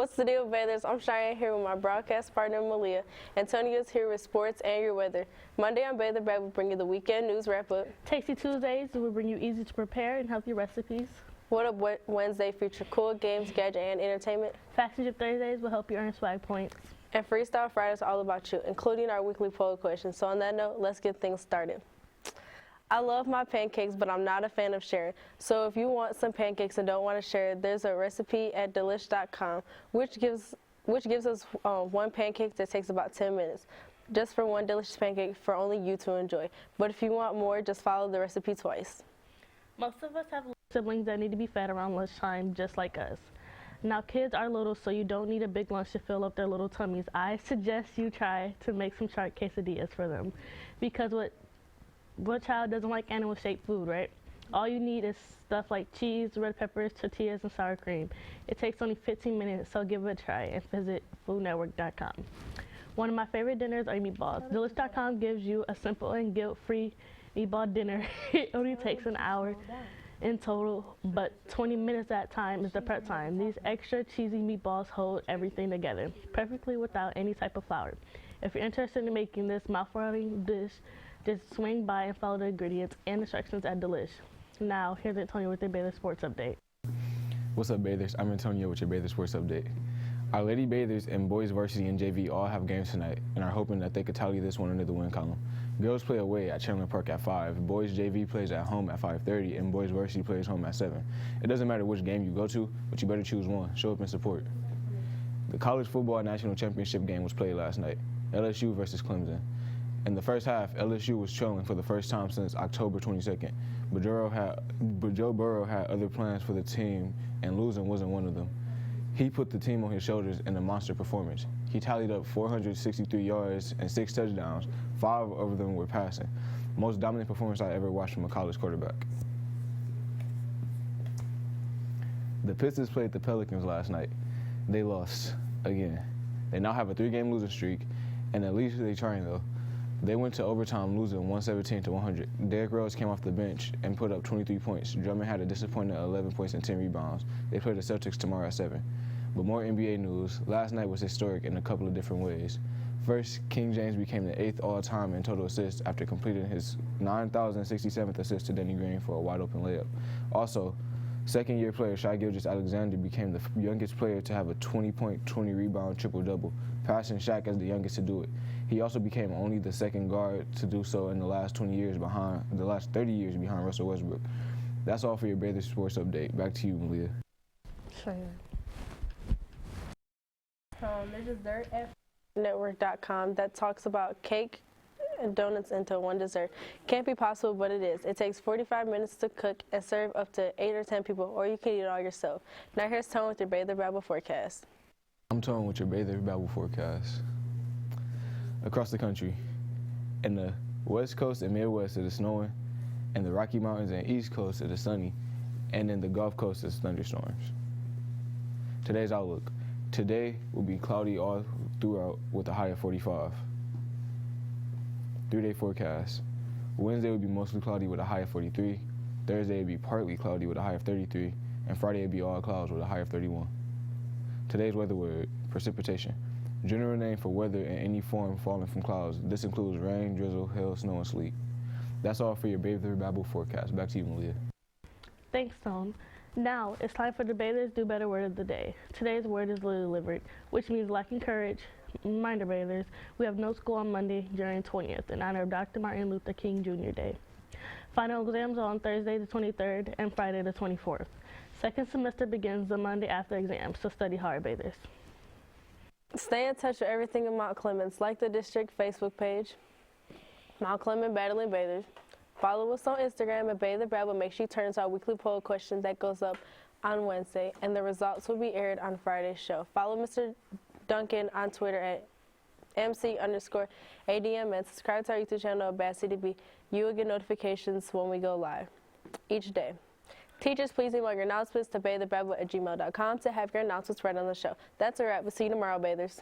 What's the deal, bathers? I'm Cheyenne here with my broadcast partner, Malia. Antonio's here with sports and your weather. Monday on Bather Babble will bring you the weekend news wrap-up. Tasty Tuesdays will bring you easy to prepare and healthy recipes. What Up Wednesday feature cool games, gadget, and entertainment. Fashion Thursdays will help you earn swag points. And Freestyle Friday is all about you, including our weekly poll question. So on that note, let's get things started. I love my pancakes, but I'm not a fan of sharing. So if you want some pancakes and don't want to share, there's a recipe at delish.com, which gives us one pancake that takes about 10 minutes, just for one delicious pancake for only you to enjoy. But if you want more, just follow the recipe twice. Most of us have siblings that need to be fed around lunchtime, just like us. Now, kids are little, so you don't need a big lunch to fill up their little tummies. I suggest you try to make some shark quesadillas for them, because what child doesn't like animal-shaped food, right? All you need is stuff like cheese, red peppers, tortillas, and sour cream. It takes only 15 minutes, so give it a try and visit foodnetwork.com. One of my favorite dinners are meatballs. Delish.com gives you a simple and guilt-free meatball dinner. It only takes an hour in total, but 20 minutes at a time is the prep time. These extra cheesy meatballs hold everything together perfectly without any type of flour. If you're interested in making this mouth-watering dish, just swing by and follow the ingredients and instructions at Delish. Now, here's Antonio with your Bather Sports Update. What's up, Bathers? I'm Antonio with your Bather Sports Update. Our Lady Bathers and boys varsity and JV all have games tonight and are hoping that they could tally this one into the win column. Girls play away at Chandler Park at 5, boys JV plays at home at 5:30, and boys varsity plays home at 7. It doesn't matter which game you go to, but you better choose one. Show up and support. The college football national championship game was played last night, LSU versus Clemens. In the first half, LSU was trailing for the first time since October 22nd, but Joe Burrow had other plans for the team, and losing wasn't one of them. He put the team on his shoulders in a monster performance. He tallied up 463 yards and 6 touchdowns. 5 of them were passing. Most dominant performance I ever watched from a college quarterback. The Pistons played the Pelicans last night. They lost again. They now have a 3-game losing streak, and at least they're trying though. They went to overtime losing 117-100. Derrick Rose came off the bench and put up 23 points. Drummond had a disappointing 11 points and 10 rebounds. They play the Celtics tomorrow at 7. But more NBA news. Last night was historic in a couple of different ways. First, King James became the 8th all-time in total assists after completing his 9,067th assist to Danny Green for a wide-open layup. Also, second-year player Shai Gilgeous-Alexander became the youngest player to have a 20-point, 20-rebound triple-double, passing Shaq as the youngest to do it. He also became only the second guard to do so in the last 30 years behind Russell Westbrook. That's all for your Bather Sports Update. Back to you, Malia. Sure. There's a Dessert at network.com that talks about cake and donuts into one dessert. Can't be possible, but it is. It takes 45 minutes to cook and serve up to 8 or 10 people, or you can eat it all yourself. Now here's Tone with your Bather Babble forecast. I'm Tone with your Bather Babble forecast. Across the country, in the West Coast and Midwest it is snowing, in the Rocky Mountains and East Coast it is sunny, and in the Gulf Coast it's thunderstorms. Today's outlook. Today will be cloudy all throughout with a high of 45. 3-day forecast. Wednesday will be mostly cloudy with a high of 43. Thursday will be partly cloudy with a high of 33. And Friday will be all clouds with a high of 31. Today's weather word, precipitation. General name for weather in any form falling from clouds. This includes rain, drizzle, hail, snow, and sleet. That's all for your Bather Babble forecast. Back to you, Malia. Thanks, Tone. Now, it's time for the Bathers Do Better word of the day. Today's word is delivered, which means lacking courage. Reminder, Bathers, we have no school on Monday, January 20th, in honor of Dr. Martin Luther King Jr. Day. Final exams are on Thursday the 23rd and Friday the 24th. Second semester begins the Monday after exams, so study hard, Bathers. Stay in touch with everything in Mount Clemens, like the district Facebook page, Mount Clemens Battling Bathers. Follow us on Instagram at Bather Babble. Make sure you turn to our weekly poll question that goes up on Wednesday, and the results will be aired on Friday's show. Follow Mr. Duncan on Twitter at MC_ADM and subscribe to our YouTube channel at BadCDB. You will get notifications when we go live each day. Teachers, please email your announcements to batherbabble@gmail.com to have your announcements read on the show. That's a wrap. We'll see you tomorrow, Bathers.